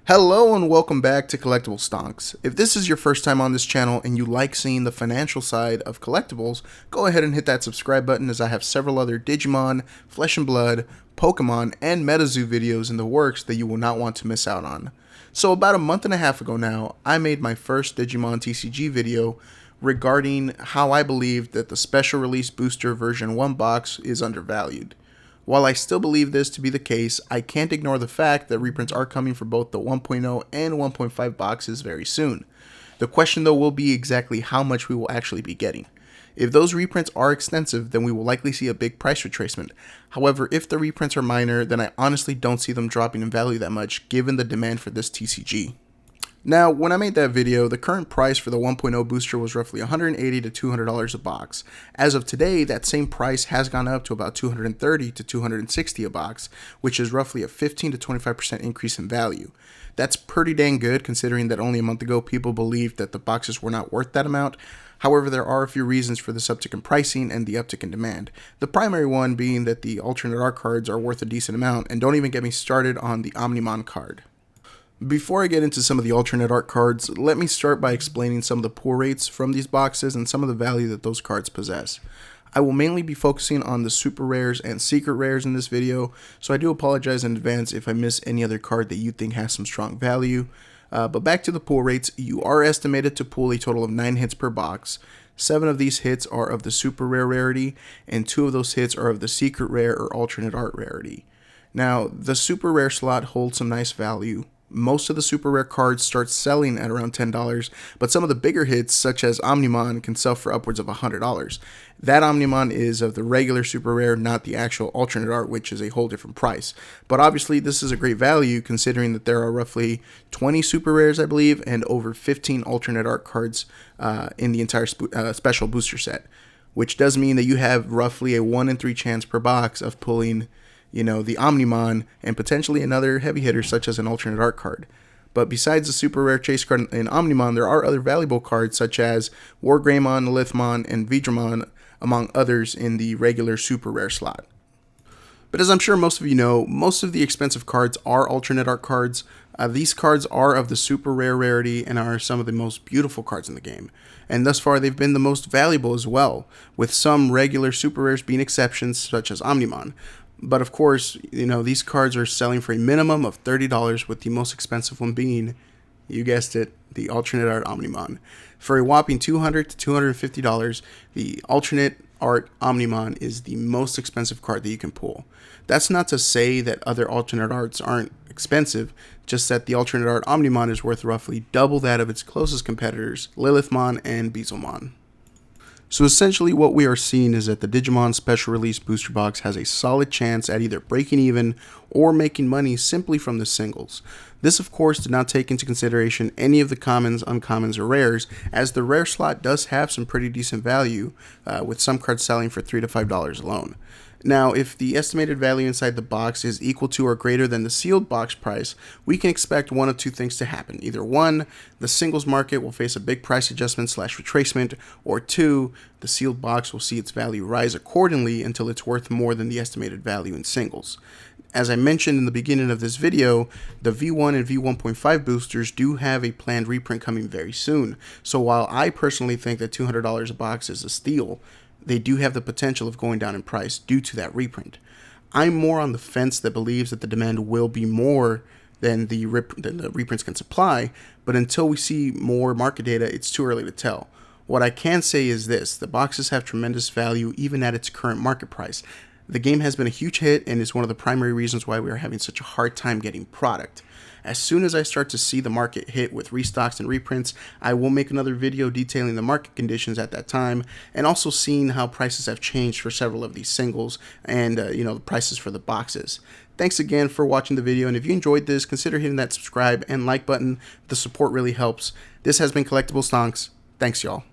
Hello and welcome back to Collectible Stonks. If this is your first time on this channel and you like seeing the financial side of collectibles, go ahead and hit that subscribe button as I have several other Digimon, Flesh and Blood, Pokemon, and MetaZoo videos in the works that you will not want to miss out on. So about a month and a half ago now, I made my first Digimon TCG video regarding how I believe that the special release booster version 1 box is undervalued. While I still believe this to be the case, I can't ignore the fact that reprints are coming for both the 1.0 and 1.5 boxes very soon. The question though will be exactly how much we will actually be getting. If those reprints are extensive, then we will likely see a big price retracement. However, if the reprints are minor, then I honestly don't see them dropping in value that much given the demand for this TCG. Now, when I made that video, the current price for the 1.0 booster was roughly $180 to $200 a box. As of today, that same price has gone up to about $230 to $260 a box, which is roughly a 15 to 25% increase in value. That's pretty dang good considering that only a month ago people believed that the boxes were not worth that amount. However, there are a few reasons for this uptick in pricing and the uptick in demand. The primary one being that the alternate art cards are worth a decent amount, and don't even get me started on the Omnimon card. Before I get into some of the alternate art cards, let me start by explaining some of the pull rates from these boxes and some of the value that those cards possess. I will mainly be focusing on the super rares and secret rares in this video, so I do apologize in advance if I miss any other card that you think has some strong value. But back to the pull rates, you are estimated to pull a total of 9 hits per box. 7 of these hits are of the super rare rarity, and 2 of those hits are of the secret rare or alternate art rarity. Now, the super rare slot holds some nice value. Most of the super rare cards start selling at around $10, but some of the bigger hits, such as Omnimon, can sell for upwards of $100. That Omnimon is of the regular super rare, not the actual alternate art, which is a whole different price. But obviously, this is a great value considering that there are roughly 20 super rares, I believe, and over 15 alternate art cards in the entire special booster set, which does mean that you have roughly a 1 in 3 chance per box of pulling the Omnimon, and potentially another heavy hitter such as an alternate art card. But besides the super rare chase card in Omnimon, there are other valuable cards such as Wargreymon, Lithmon, and Vidramon, among others in the regular super rare slot. But as I'm sure most of you know, most of the expensive cards are alternate art cards. These cards are of the super rare rarity and are some of the most beautiful cards in the game. And thus far they've been the most valuable as well, with some regular super rares being exceptions such as Omnimon. But of course, these cards are selling for a minimum of $30, with the most expensive one being, you guessed it, the alternate art Omnimon. For a whopping $200 to $250, the alternate art Omnimon is the most expensive card that you can pull. That's not to say that other alternate arts aren't expensive, just that the alternate art Omnimon is worth roughly double that of its closest competitors, Lilithmon and Beezlemon. So essentially what we are seeing is that the Digimon Special Release Booster Box has a solid chance at either breaking even or making money simply from the singles. This of course did not take into consideration any of the commons, uncommons, or rares, as the rare slot does have some pretty decent value, with some cards selling for $3 to $5 alone. Now, if the estimated value inside the box is equal to or greater than the sealed box price, we can expect one of two things to happen. Either 1, the singles market will face a big price adjustment / retracement, or 2, the sealed box will see its value rise accordingly until it's worth more than the estimated value in singles. As I mentioned in the beginning of this video, the V1 and V1.5 boosters do have a planned reprint coming very soon, so while I personally think that $200 a box is a steal, they do have the potential of going down in price due to that reprint. I'm more on the fence that believes that the demand will be more than the reprints can supply, but until we see more market data, it's too early to tell. What I can say is this: the boxes have tremendous value even at its current market price. The game has been a huge hit and is one of the primary reasons why we are having such a hard time getting product. As soon as I start to see the market hit with restocks and reprints, I will make another video detailing the market conditions at that time, and also seeing how prices have changed for several of these singles and the prices for the boxes. Thanks again for watching the video, and if you enjoyed this, consider hitting that subscribe and like button. The support really helps. This has been Collectible Stonks. Thanks, y'all.